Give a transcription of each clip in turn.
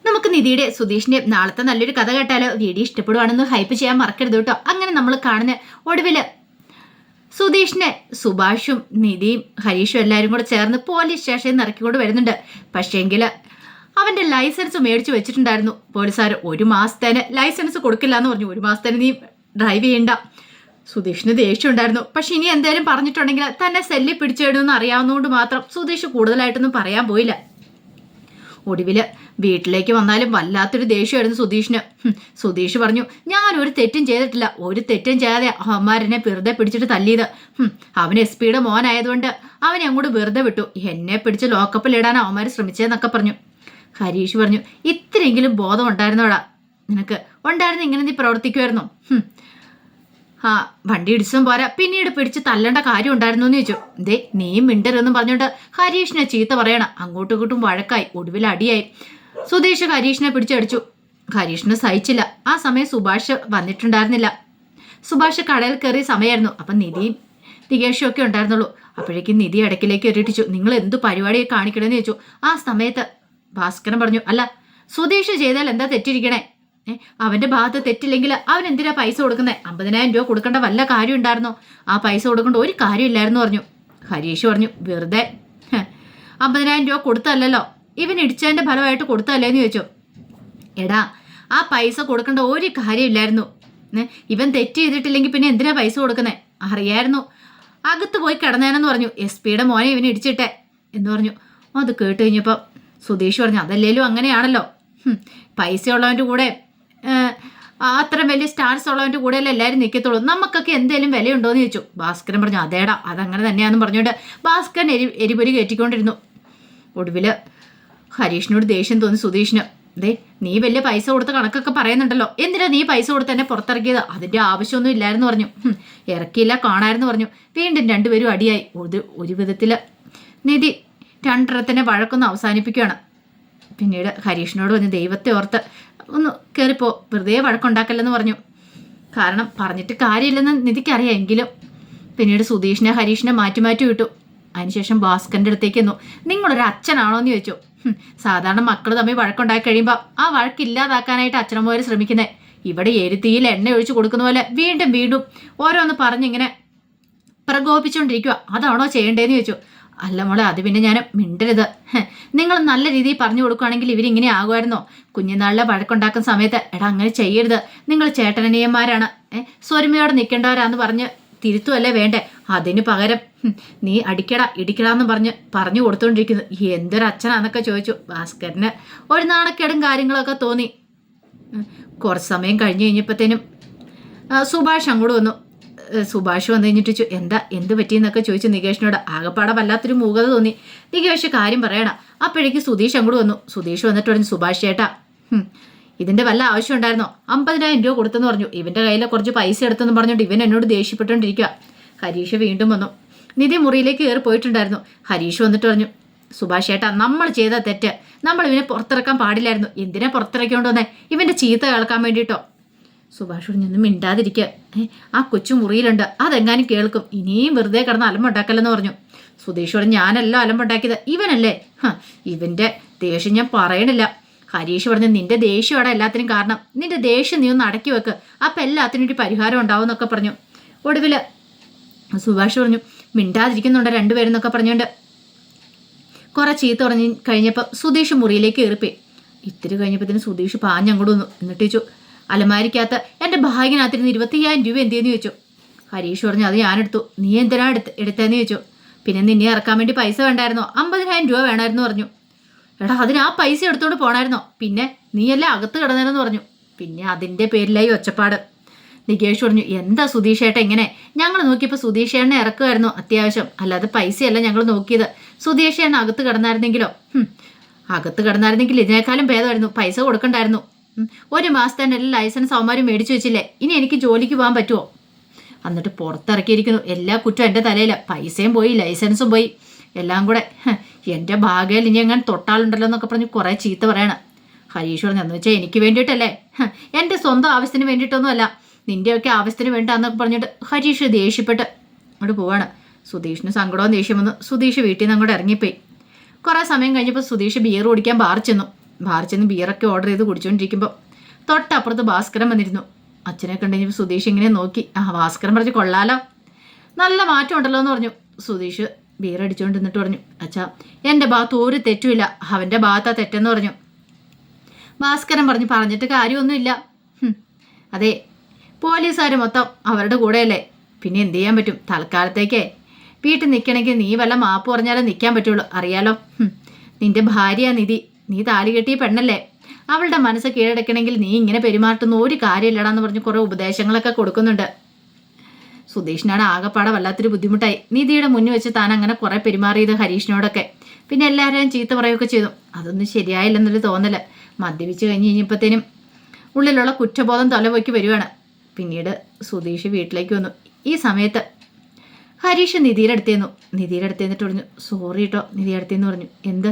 നമുക്ക് നിധിയുടെ സുധീഷിന്റെ നാളത്തെ നല്ലൊരു കഥ കേട്ടാലോ? വീഡിയോ ഇഷ്ടപ്പെടുവാണെന്ന് ഹൈപ്പ് ചെയ്യാൻ മറക്കരുത് കേട്ടോ. അങ്ങനെ നമ്മൾ കാണുന്ന ഒടുവില് സുധീഷിനെ സുഭാഷും നിധിയും ഹരീഷും എല്ലാവരും കൂടെ ചേർന്ന് പോലീസ് സ്റ്റേഷനിൽ നിന്ന് ഇറക്കിക്കൊണ്ട് വരുന്നുണ്ട്. പക്ഷേങ്കിൽ അവന്റെ ലൈസൻസ് മേടിച്ചു വെച്ചിട്ടുണ്ടായിരുന്നു പോലീസുകാർ. 1 മാസത്തേന് ലൈസൻസ് കൊടുക്കില്ല എന്ന് പറഞ്ഞു. 1 മാസത്തേന് നീ ഡ്രൈവ് ചെയ്യണ്ട. സുധീഷിന് ദേഷ്യം ഉണ്ടായിരുന്നു. പക്ഷെ ഇനി എന്തായാലും പറഞ്ഞിട്ടുണ്ടെങ്കിൽ തന്നെ സെല്ലി പിടിച്ചിടുമെന്ന് അറിയാവുന്നതുകൊണ്ട് മാത്രം സുധീഷ് കൂടുതലായിട്ടൊന്നും പറയാൻ പോയില്ല. ഒടുവില് വീട്ടിലേക്ക് വന്നാലും വല്ലാത്തൊരു ദേഷ്യമായിരുന്നു സുധീഷിന്. സുധീഷ് പറഞ്ഞു, ഞാൻ ഒരു തെറ്റും ചെയ്തിട്ടില്ല, ഒരു തെറ്റും ചെയ്യാതെ അവന്മാരെന്നെ വെറുതെ പിടിച്ചിട്ട് തല്ലിയത്. അവൻ SP യുടെ മോനായതുകൊണ്ട് അവനെ അങ്ങോട്ട് വെറുതെ വിട്ടു. എന്നെ പിടിച്ച് ലോക്കപ്പിലിടാൻ അവന്മാർ ശ്രമിച്ചതെന്നൊക്കെ പറഞ്ഞു. ഹരീഷ് പറഞ്ഞു, ഇത്രയെങ്കിലും ബോധം ഉണ്ടായിരുന്നോടാ നിനക്ക്? ഉണ്ടായിരുന്നു ഇങ്ങനെ നീ പ്രവർത്തിക്കുമായിരുന്നു? വണ്ടി ഇടിച്ചും പോരാ പിന്നീട് പിടിച്ച് തല്ലേണ്ട കാര്യം ഉണ്ടായിരുന്നു എന്ന് ചോദിച്ചു. ദേ നീയും മിണ്ടരുതെന്നും പറഞ്ഞുകൊണ്ട് ഹരീഷിനെ ചീത്ത പറയണം. അങ്ങോട്ടും ഇങ്ങോട്ടും വഴക്കായി. ഒടുവിൽ അടിയായി. സുധീഷ് ഹരീഷിനെ പിടിച്ചടിച്ചു. ഹരീഷിന് സഹിച്ചില്ല. ആ സമയം സുഭാഷ് വന്നിട്ടുണ്ടായിരുന്നില്ല. സുഭാഷ് കടയിൽ കയറിയ സമയമായിരുന്നു. അപ്പം നിധിയും ദികേഷും ഒക്കെ ഉണ്ടായിരുന്നുള്ളൂ. അപ്പോഴേക്കും നിധി ഇടയ്ക്കിലേക്ക് എറിയിട്ടിച്ചു. നിങ്ങൾ എന്തു പരിപാടിയെ കാണിക്കണമെന്ന് ചോദിച്ചു. ആ സമയത്ത് ഭാസ്കരൻ പറഞ്ഞു, അല്ല സുധീഷ് ചെയ്താൽ എന്താ തെറ്റിരിക്കണേ? അവന്റെ ഭാഗത്ത് തെറ്റില്ലെങ്കിൽ അവൻ എന്തിനാ പൈസ കൊടുക്കുന്നത്? 50,000 രൂപ കൊടുക്കേണ്ട വല്ല കാര്യം ഉണ്ടായിരുന്നോ? ആ പൈസ കൊടുക്കേണ്ട ഒരു കാര്യമില്ലായിരുന്നു പറഞ്ഞു. ഹരീഷ് പറഞ്ഞു, വെറുതെ 50,000 രൂപ കൊടുത്തല്ലോ, ഇവൻ ഇടിച്ചതിന്റെ ഫലമായിട്ട് കൊടുത്തല്ലേന്ന് ചോദിച്ചു. എടാ ആ പൈസ കൊടുക്കേണ്ട ഒരു കാര്യമില്ലായിരുന്നു. ഇവൻ തെറ്റ് ചെയ്തിട്ടില്ലെങ്കിൽ പിന്നെ എന്തിനാ പൈസ കൊടുക്കുന്നത്? അറിയായിരുന്നു അകത്ത് പോയി കിടന്നേനെന്ന് പറഞ്ഞു. SP യുടെ മോനെ ഇവന് ഇടിച്ചിട്ടെ എന്ന് പറഞ്ഞു. അത് കേട്ട് കഴിഞ്ഞപ്പോൾ സുധീഷ് പറഞ്ഞു, അതല്ലേലും അങ്ങനെയാണല്ലോ. പൈസ ഉള്ളവൻ്റെ കൂടെ അത്ര വലിയ സ്റ്റാർസ് ഉള്ളവൻ്റെ കൂടെയല്ലേ എല്ലാവരും നിൽക്കത്തുള്ളൂ. നമുക്കൊക്കെ എന്തെങ്കിലും വിലയുണ്ടോയെന്ന് ചോദിച്ചു. ഭാസ്കരൻ പറഞ്ഞു, അതേടാ അതങ്ങനെ തന്നെയാണെന്ന് പറഞ്ഞുകൊണ്ട് ഭാസ്കരൻ എരിപൊരി കയറ്റിക്കൊണ്ടിരുന്നു. ഒടുവിൽ ഹരീഷിനോട് ദേഷ്യം തോന്നി സുധീഷിന്. ദേ നീ വലിയ പൈസ കൊടുത്ത കണക്കൊക്കെ പറയുന്നുണ്ടല്ലോ, എന്തിനാ നീ പൈസ കൊടുത്ത് തന്നെ പുറത്തിറക്കിയത്? അതിൻ്റെ ആവശ്യമൊന്നും ഇല്ലായിരുന്നു പറഞ്ഞു. ഇറക്കിയില്ല കാണായിരുന്നു പറഞ്ഞു. വീണ്ടും രണ്ടുപേരും അടിയായി. ഒരു വിധത്തിൽ നിധി രണ്ടെണ്ണത്തിനെ വഴക്കൊന്ന് അവസാനിപ്പിക്കുകയാണ്. പിന്നീട് ഹരീഷിനോട് പറഞ്ഞ്, ദൈവത്തെ ഓർത്ത് ഒന്ന് കയറിപ്പോ, വെറുതെ വഴക്കുണ്ടാക്കല്ലെന്ന് പറഞ്ഞു. കാരണം പറഞ്ഞിട്ട് കാര്യമില്ലെന്ന് നിധിക്കറിയാം. എങ്കിലും പിന്നീട് സുധീഷിനെ ഹരീഷിനെ മാറ്റി മാറ്റി വിട്ടു. അതിനുശേഷം ഭാസ്കറിൻ്റെ അടുത്തേക്ക് വന്നു. നിങ്ങളൊരു അച്ഛനാണോ എന്ന് ചോദിച്ചു. സാധാരണ മക്കൾ തമ്മിൽ വഴക്കുണ്ടാക്കി കഴിയുമ്പോൾ ആ വഴക്കില്ലാതാക്കാനായിട്ട് അച്ഛനമ്മമാർ ശ്രമിക്കുന്നത്. ഇവിടെ എരുത്തിയിൽ എണ്ണ ഒഴിച്ചു കൊടുക്കുന്ന പോലെ വീണ്ടും വീണ്ടും ഓരോന്ന് പറഞ്ഞിങ്ങനെ പ്രകോപിച്ചുകൊണ്ടിരിക്കുക. അതാണോ ചെയ്യേണ്ടതെന്ന് ചോദിച്ചു. അല്ല മോളെ, അത് പിന്നെ ഞാൻ മിണ്ടരുത്. നിങ്ങൾ നല്ല രീതിയിൽ പറഞ്ഞു കൊടുക്കുകയാണെങ്കിൽ ഇവരിങ്ങനെ ആകുമായിരുന്നോ? കുഞ്ഞുനാളിലെ വഴക്കുണ്ടാക്കുന്ന സമയത്ത് എടാ അങ്ങനെ ചെയ്യരുത്, നിങ്ങൾ ചേട്ടനനിയന്മാരാണ്, സ്വരുമയോടെ നിൽക്കേണ്ടവരാന്ന് പറഞ്ഞ് തിരുത്തുമല്ലേ വേണ്ടേ? അതിന് പകരം നീ അടിക്കടാ ഇടിക്കടാന്ന് പറഞ്ഞു കൊടുത്തുകൊണ്ടിരിക്കുന്നു. എന്തൊരച്ഛനാന്നൊക്കെ ചോദിച്ചു. ഭാസ്കരന് ഒരു നാണക്കേടും കാര്യങ്ങളൊക്കെ തോന്നി. കുറച്ച് സമയം കഴിഞ്ഞ് കഴിഞ്ഞപ്പോഴത്തേനും സുഭാഷ് അങ്ങോട്ട് വന്നു. സുഭാഷ് വന്നു കഴിഞ്ഞിട്ട് എന്ത് പറ്റിയെന്നൊക്കെ ചോദിച്ചു നികേഷിനോട്. ആകെപ്പാടെ വല്ലാത്തൊരു മൂകത തോന്നി. നികേഷ് കാര്യം പറയണം. അപ്പോഴേക്ക് സുധീഷ് അങ്ങോട്ട് വന്നു. സുധീഷ് വന്നിട്ട് പറഞ്ഞു, സുഭാഷ് ചേട്ടാ ഇതിന്റെ വല്ല ആവശ്യം ഉണ്ടായിരുന്നോ? 50,000 രൂപ കൊടുത്തെന്ന് പറഞ്ഞു. ഇവന്റെ കയ്യിൽ കുറച്ച് പൈസ എടുത്തെന്ന് പറഞ്ഞുകൊണ്ട് ഇവൻ എന്നോട് ദേഷ്യപ്പെട്ടുകൊണ്ടിരിക്കുക. ഹരീഷ് വീണ്ടും വന്നു. നിധി മുറിയിലേക്ക് കയറി പോയിട്ടുണ്ടായിരുന്നു. ഹരീഷ് വന്നിട്ട് പറഞ്ഞു, സുഭാഷ് ചേട്ടാ നമ്മൾ ചെയ്ത തെറ്റ്, നമ്മൾ ഇവനെ പുറത്തിറക്കാൻ പാടില്ലായിരുന്നു. എന്തിനാ പുറത്തിറക്കിക്കൊണ്ട് വന്നേ? ഇവന്റെ ചീത്ത കേൾക്കാൻ വേണ്ടിയിട്ടോ? സുഭാഷോട് ഞൊന്നും മിണ്ടാതിരിക്കുക. ആ കൊച്ചു മുറിയിലുണ്ട്, അതെങ്ങാനും കേൾക്കും. ഇനിയും വെറുതെ കിടന്ന് അലമ്പുണ്ടാക്കല്ലെന്ന് പറഞ്ഞു. സുധീഷോട് ഞാനല്ലോ അലമ്പുണ്ടാക്കിയത്, ഇവനല്ലേ? ഇവന്റെ ദേഷ്യം ഞാൻ പറയണില്ല. ഹരീഷ് പറഞ്ഞു, നിന്റെ ദേഷ്യമാണ് എല്ലാത്തിനും കാരണം. നിന്റെ ദേഷ്യം നീ ഒന്ന് അടക്കി വെക്ക്, അപ്പം എല്ലാത്തിനും ഒരു പരിഹാരം ഉണ്ടാവും എന്നൊക്കെ പറഞ്ഞു. ഒടുവിൽ സുഭാഷ് പറഞ്ഞു, മിണ്ടാതിരിക്കുന്നുണ്ട് രണ്ടുപേരും എന്നൊക്കെ പറഞ്ഞുകൊണ്ട് കുറെ ചീത്ത പറഞ്ഞ് കഴിഞ്ഞപ്പോൾ സുധീഷ് മുറിയിലേക്ക് കയറിപ്പോയി. ഇത്തിരി കഴിഞ്ഞപ്പോഴത്തേന് സുധീഷ് പാഞ്ഞങ്ങോട്ട് വന്നു. എന്നിട്ട് ചോദിച്ചു, അലമാരിക്കകത്ത് എൻ്റെ ഭാഗ്യനകത്തിരുന്ന് 25,000 രൂപ എന്തെന്ന് ചോദിച്ചു. ഹരീഷ് പറഞ്ഞു, അത് ഞാനെടുത്തു. നീ എന്തിനാ എടുത്തതെന്ന് ചോദിച്ചു. പിന്നെ നിന്നെ ഇറക്കാൻ വേണ്ടി പൈസ വേണ്ടായിരുന്നോ? 50,000 രൂപ വേണമായിരുന്നു പറഞ്ഞു. എടാ അതിന് ആ പൈസ എടുത്തോണ്ട് പോണായിരുന്നോ? പിന്നെ നീയല്ലേ അകത്ത് കിടന്നതെന്ന് പറഞ്ഞു. പിന്നെ അതിൻ്റെ പേരിലായി ഒച്ചപ്പാട്. നികേഷ് പറഞ്ഞു, എന്താ സുധീഷ് ഏട്ട ഇങ്ങനെ? ഞങ്ങൾ നോക്കിയപ്പോൾ സുധീഷ് ഏട്ടനെ ഇറക്കുമായിരുന്നു അത്യാവശ്യം, അല്ലാതെ പൈസയല്ല ഞങ്ങൾ നോക്കിയത്. സുധീഷ് ഏട്ടൻ അകത്ത് കിടന്നായിരുന്നെങ്കിലോ? അകത്ത് കിടന്നായിരുന്നെങ്കിൽ ഇതിനേക്കാളും ഭേദമായിരുന്നു. പൈസ കൊടുക്കണ്ടായിരുന്നു. 1 മാസത്തെ എല്ലാ ലൈസൻസ് അവന്മാരും മേടിച്ചു വെച്ചില്ലേ? ഇനി എനിക്ക് ജോലിക്ക് പോകാൻ പറ്റുമോ? എന്നിട്ട് പുറത്തിറക്കിയിരിക്കുന്നു. എല്ലാ കുറ്റം എൻ്റെ തലയിൽ. പൈസയും പോയി, ലൈസൻസും പോയി, എല്ലാം കൂടെ എൻ്റെ ഭാഗ്യയിൽ ഇനി എങ്ങനെ തൊട്ടാളുണ്ടല്ലോ എന്നൊക്കെ പറഞ്ഞ് കുറേ ചീത്ത പറയണം. ഹരീഷ് പറഞ്ഞു, എന്ന് വെച്ചാൽ എനിക്ക് വേണ്ടിയിട്ടല്ലേ, എൻ്റെ സ്വന്തം ആവശ്യത്തിന് വേണ്ടിയിട്ടൊന്നുമല്ല, നിൻ്റെയൊക്കെ ആവശ്യത്തിന് വേണ്ടാന്നൊക്കെ പറഞ്ഞിട്ട് ഹരീഷ് ദേഷ്യപ്പെട്ട് അങ്ങോട്ട് പോവാണ്. സുധീഷിന് സങ്കടവും ദേഷ്യം വന്നു. സുധീഷ് വീട്ടിൽ നിന്ന് അങ്ങോട്ട് ഇറങ്ങിപ്പോയി. കുറേ സമയം കഴിഞ്ഞപ്പോൾ സുധീഷ് ബിയർ കുടിക്കാൻ ബാർ ചെന്നു. ബാറിൽ ചെന്ന് ബിയറൊക്കെ ഓർഡർ ചെയ്ത് കുടിച്ചുകൊണ്ടിരിക്കുമ്പോൾ തൊട്ടപ്പുറത്ത് ഭാസ്കരൻ വന്നിരുന്നു. അച്ഛനെ കണ്ടുകഴിഞ്ഞപ്പോൾ സുധീഷ് ഇങ്ങനെ നോക്കി. ഭാസ്കരൻ പറഞ്ഞു, കൊള്ളാലോ, നല്ല മാറ്റം ഉണ്ടല്ലോ എന്ന് പറഞ്ഞു. സുധീഷ് ബിയർ അടിച്ചുകൊണ്ട് നിന്നിട്ട് പറഞ്ഞു, അച്ഛാ എൻ്റെ ഭാഗത്ത് ഒരു തെറ്റുമില്ല, അവൻ്റെ ഭാഗത്താ തെറ്റെന്ന് പറഞ്ഞു. ഭാസ്കരൻ പറഞ്ഞിട്ട് കാര്യമൊന്നുമില്ല. അതെ, പോലീസുകാർ മൊത്തം അവരുടെ കൂടെയല്ലേ, പിന്നെ എന്ത് ചെയ്യാൻ പറ്റും? തൽക്കാലത്തേക്കേ വീട്ടിൽ നിൽക്കണമെങ്കിൽ നീ വല്ല മാപ്പ് പറഞ്ഞാലേ നിൽക്കാൻ പറ്റുള്ളൂ, അറിയാലോ. നിന്റെ ഭാര്യ നിധി, നീ താലി കെട്ടിയ പെണ്ണല്ലേ, അവളുടെ മനസ്സ് കീഴടക്കണമെങ്കിൽ നീ ഇങ്ങനെ പെരുമാറുന്ന ഒരു കാര്യമില്ലടാന്ന് പറഞ്ഞ് കുറേ ഉപദേശങ്ങളൊക്കെ കൊടുക്കുന്നുണ്ട്. സുധീഷിനാണ് ആകെപ്പാടെ വല്ലാത്തൊരു ബുദ്ധിമുട്ടായി. നിധിയുടെ മുന്നിൽ വെച്ച് താൻ അങ്ങനെ കുറേ പെരുമാറിയത് ഹരീഷിനോടൊക്കെ. പിന്നെ എല്ലാവരെയും ചീത്ത പറയുകയൊക്കെ ചെയ്തു. അതൊന്നും ശരിയായില്ലെന്നൊരു തോന്നല്. മദ്യപിച്ച് കഴിഞ്ഞപ്പോഴത്തേനും ഉള്ളിലുള്ള കുറ്റബോധം തലപൊക്കി വരുവാണ്. പിന്നീട് സുധീഷ് വീട്ടിലേക്ക് വന്നു. ഈ സമയത്ത് ഹരീഷ് നിധിയുടെ അടുത്തേന്നിട്ട് പറഞ്ഞു, സോറി കേട്ടോ നിധിയുടെ അടുത്തേന്ന് പറഞ്ഞു. എന്ത്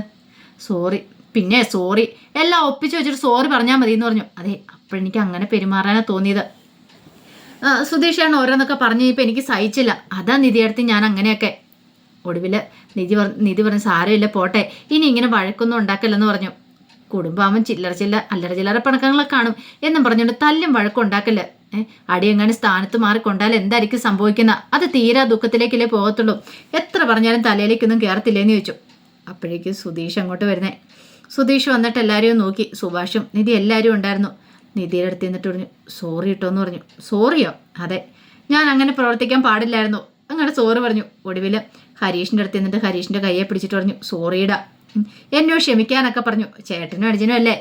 സോറി? പിന്നെ സോറി എല്ലാം ഒപ്പിച്ച് വെച്ചിട്ട് സോറി പറഞ്ഞാൽ മതി എന്ന് പറഞ്ഞു. അതെ, അപ്പോഴെനിക്ക് അങ്ങനെ പെരുമാറാനാണ് തോന്നിയത്. സുധീഷാണ് ഓരോന്നൊക്കെ പറഞ്ഞു കഴിഞ്ഞപ്പോൾ എനിക്ക് സഹിച്ചില്ല, അതാ നിധിയുടെ അടുത്ത് ഞാൻ അങ്ങനെയൊക്കെ. ഒടുവിൽ നിധി പറഞ്ഞു, സാരമില്ല പോട്ടെ, ഇനി ഇങ്ങനെ വഴക്കൊന്നും ഉണ്ടാക്കല്ലെന്ന് പറഞ്ഞു. കുടുംബാമൻ അല്ലറ പണക്കങ്ങളൊക്കെ കാണും എന്നും പറഞ്ഞുകൊണ്ട് തല്ലും വഴക്കം ഉണ്ടാക്കല്ല. അടിയെങ്ങനെ സ്ഥാനത്ത് മാറിക്കൊണ്ടാൽ എന്തായിരിക്കും സംഭവിക്കുന്ന? അത് തീരാ ദുഃഖത്തിലേക്കല്ലേ പോകത്തുള്ളൂ. എത്ര പറഞ്ഞാലും തലയിലേക്കൊന്നും കയറത്തില്ലേന്ന് ചോദിച്ചു. അപ്പോഴേക്കും സുധീഷ് അങ്ങോട്ട് വരുന്നേ. സുധീഷ് വന്നിട്ട് എല്ലാവരെയും നോക്കി. സുഭാഷും നിധി എല്ലാവരും ഉണ്ടായിരുന്നു. നിധിയുടെ അടുത്ത് നിന്നിട്ട് പറഞ്ഞു, സോറി കേട്ടോ എന്ന് പറഞ്ഞു. സോറിയോ? അതെ, ഞാൻ അങ്ങനെ പ്രവർത്തിക്കാൻ പാടില്ലായിരുന്നു, അങ്ങനെ സോറി പറഞ്ഞു. ഒടുവിൽ ഹരീഷിൻ്റെ അടുത്ത് നിന്നിട്ട് ഹരീഷിൻ്റെ കയ്യെ പിടിച്ചിട്ട് പറഞ്ഞു, സോറിയിടാ, എന്നോട് ക്ഷമിക്കാനൊക്കെ പറഞ്ഞു. ചേട്ടനും അടിച്ചനും അല്ലേ,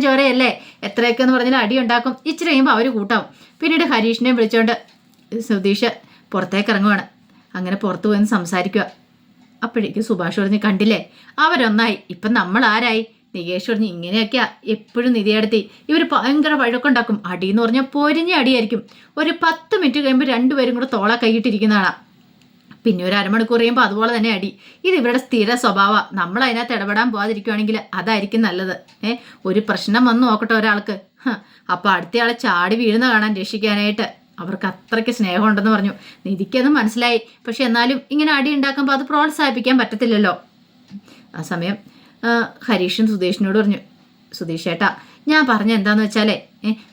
ചോരയല്ലേ, എത്രയൊക്കെ എന്ന് പറഞ്ഞാൽ അടി ഉണ്ടാക്കും, ഇച്ചിരി കഴിയുമ്പോൾ അവർ കൂട്ടാവും. പിന്നീട് ഹരീഷിനെ വിളിച്ചുകൊണ്ട് സുധീഷ് പുറത്തേക്ക് ഇറങ്ങുവാണ്. അങ്ങനെ പുറത്തു പോയി സംസാരിക്കുക. അപ്പോഴേക്കും സുഭാഷ് പറഞ്ഞു, കണ്ടില്ലേ അവരൊന്നായി, ഇപ്പം നമ്മൾ ആരായി? നികേഷ് പറഞ്ഞു, ഇങ്ങനെയൊക്കെയാ എപ്പോഴും നിധിയടുത്തി, ഇവർ ഭയങ്കര വഴക്കുണ്ടാക്കും. അടിയെന്ന് പറഞ്ഞാൽ പൊരിഞ്ഞ അടിയായിരിക്കും. ഒരു 10 മിനിറ്റ് കഴിയുമ്പോൾ രണ്ടുപേരും കൂടെ തോള കൈയിട്ടിരിക്കുന്നതാണ്. പിന്നെ ഒരു അരമണിക്കൂർ കഴിയുമ്പോൾ അതുപോലെ തന്നെ അടി. ഇത് ഇവരുടെ സ്ഥിര സ്വഭാവമാണ്. നമ്മൾ അതിനകത്ത് ഇടപെടാൻ പോകാതിരിക്കുകയാണെങ്കിൽ അതായിരിക്കും നല്ലത്. ഒരു പ്രശ്നം വന്നു നോക്കട്ടെ ഒരാൾക്ക്, അപ്പോൾ അടുത്തയാളെ ചാടി വീഴുന്ന കാണാൻ രക്ഷിക്കാനായിട്ട് അവർക്ക് അത്രയ്ക്ക് സ്നേഹമുണ്ടെന്ന് പറഞ്ഞു. നിധിക്കതും മനസ്സിലായി. പക്ഷെ എന്നാലും ഇങ്ങനെ അടി ഉണ്ടാക്കുമ്പോൾ അത് പ്രോത്സാഹിപ്പിക്കാൻ പറ്റത്തില്ലല്ലോ. ആ സമയം ഹരീഷും സുധീഷിനോട് പറഞ്ഞു, സുധീഷ് ചേട്ടാ, ഞാൻ പറഞ്ഞ എന്താന്ന് വെച്ചാലേ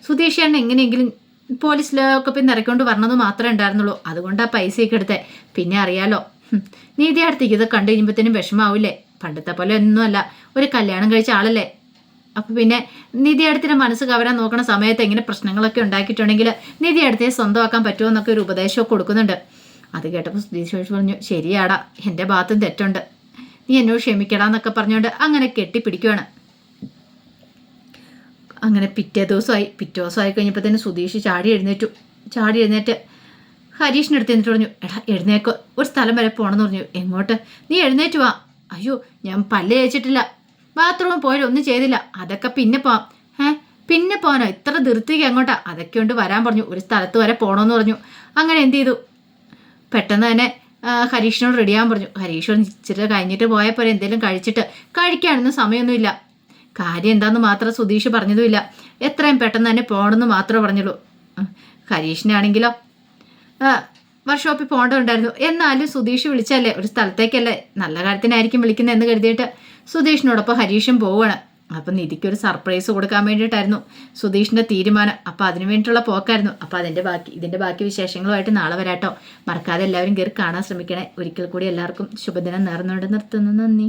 സുധീഷ് ചേട്ടൻ എങ്ങനെയെങ്കിലും പോലീസിലൊക്കെ പിന്നെ ഇറക്കൊണ്ട് വരണമെന്ന് മാത്രമേ ഉണ്ടായിരുന്നുള്ളൂ. അതുകൊണ്ടാണ് പൈസയൊക്കെ എടുത്തേ. പിന്നെ അറിയാലോ, നീതി അടുത്തേക്ക് ഇത് കണ്ടു കഴിയുമ്പോഴത്തേനും വിഷമാവില്ലേ? പണ്ടത്തെ പോലെ ഒന്നുമല്ല, ഒരു കല്യാണം കഴിച്ച ആളല്ലേ. അപ്പം പിന്നെ നിധി അടുത്തിൻ്റെ മനസ്സ് കവരാൻ നോക്കണ സമയത്ത് എങ്ങനെ പ്രശ്നങ്ങളൊക്കെ ഉണ്ടാക്കിയിട്ടുണ്ടെങ്കിൽ നിധി അടുത്തേ സ്വന്തമാക്കാൻ പറ്റുമോ എന്നൊക്കെ ഒരു ഉപദേശമൊക്കെ കൊടുക്കുന്നുണ്ട്. അത് കേട്ടപ്പോൾ സുധീഷ് പറഞ്ഞു, ശരിയാടാ, എൻ്റെ ഭാഗത്തും തെറ്റുണ്ട്, നീ എന്നോട് ക്ഷമിക്കടാന്നൊക്കെ പറഞ്ഞുകൊണ്ട് അങ്ങനെ കെട്ടിപ്പിടിക്കുകയാണ്. അങ്ങനെ പിറ്റേ ദിവസമായി കഴിഞ്ഞപ്പോൾ തന്നെ സുധീഷ് ചാടി എഴുന്നേറ്റ് ഹരീഷിൻ്റെ അടുത്ത് എന്നിട്ട് പറഞ്ഞു, എടാ എഴുന്നേക്കോ, ഒരു സ്ഥലം വരെ പോകണമെന്ന് പറഞ്ഞു. എങ്ങോട്ട്? നീ എഴുന്നേറ്റ് വാ. അയ്യോ, ഞാൻ പല്ല് തേച്ചിട്ടില്ല, ബാത്റൂമിൽ പോയാലും ഒന്നും ചെയ്തില്ല, അതൊക്കെ പിന്നെ പോവാം. പിന്നെ പോകാനോ? ഇത്ര ധൃതിക്ക് എങ്ങോട്ടാ? അതൊക്കെ കൊണ്ട് വരാൻ പറഞ്ഞു. ഒരു സ്ഥലത്ത് വരെ പോകണമെന്ന് പറഞ്ഞു. അങ്ങനെ എന്ത് ചെയ്തു, പെട്ടെന്ന് തന്നെ ഹരീഷിനോട് റെഡിയാകാൻ പറഞ്ഞു. ഹരീഷ് ഇച്ചിരി കഴിഞ്ഞിട്ട് പോയപ്പോൾ എന്തെങ്കിലും കഴിക്കാനൊന്നും സമയമൊന്നുമില്ല. കാര്യം എന്താണെന്ന് മാത്രം സുധീഷ് പറഞ്ഞതുമില്ല. എത്രയും പെട്ടെന്ന് തന്നെ പോകണമെന്ന് മാത്രമേ പറഞ്ഞുള്ളൂ. ഹരീഷിനാണെങ്കിലോ വർക്ക്ഷോപ്പിൽ പോകേണ്ടതുണ്ടായിരുന്നു. എന്നാലും സുധീഷ് വിളിച്ചല്ലേ, ഒരു സ്ഥലത്തേക്കല്ലേ, നല്ല കാര്യത്തിനായിരിക്കും വിളിക്കുന്നത് എന്ന് കരുതിയിട്ട് സുധീഷിനോടൊപ്പം ഹരീഷും പോവുകയാണ്. അപ്പം നിധിക്കൊരു സർപ്രൈസ് കൊടുക്കാൻ വേണ്ടിയിട്ടായിരുന്നു സുധീഷിൻ്റെ തീരുമാനം. അപ്പം അതിനു വേണ്ടിയിട്ടുള്ള പോക്കായിരുന്നു. അപ്പം ഇതിൻ്റെ ബാക്കി വിശേഷങ്ങളുമായിട്ട് നാളെ വരാട്ടോ. മറക്കാതെ എല്ലാവരും കയറി കാണാൻ ശ്രമിക്കണേ. ഒരിക്കൽ കൂടി എല്ലാവർക്കും ശുഭദിനം നേർന്നുകൊണ്ട് നിർത്തുന്നു. നന്ദി.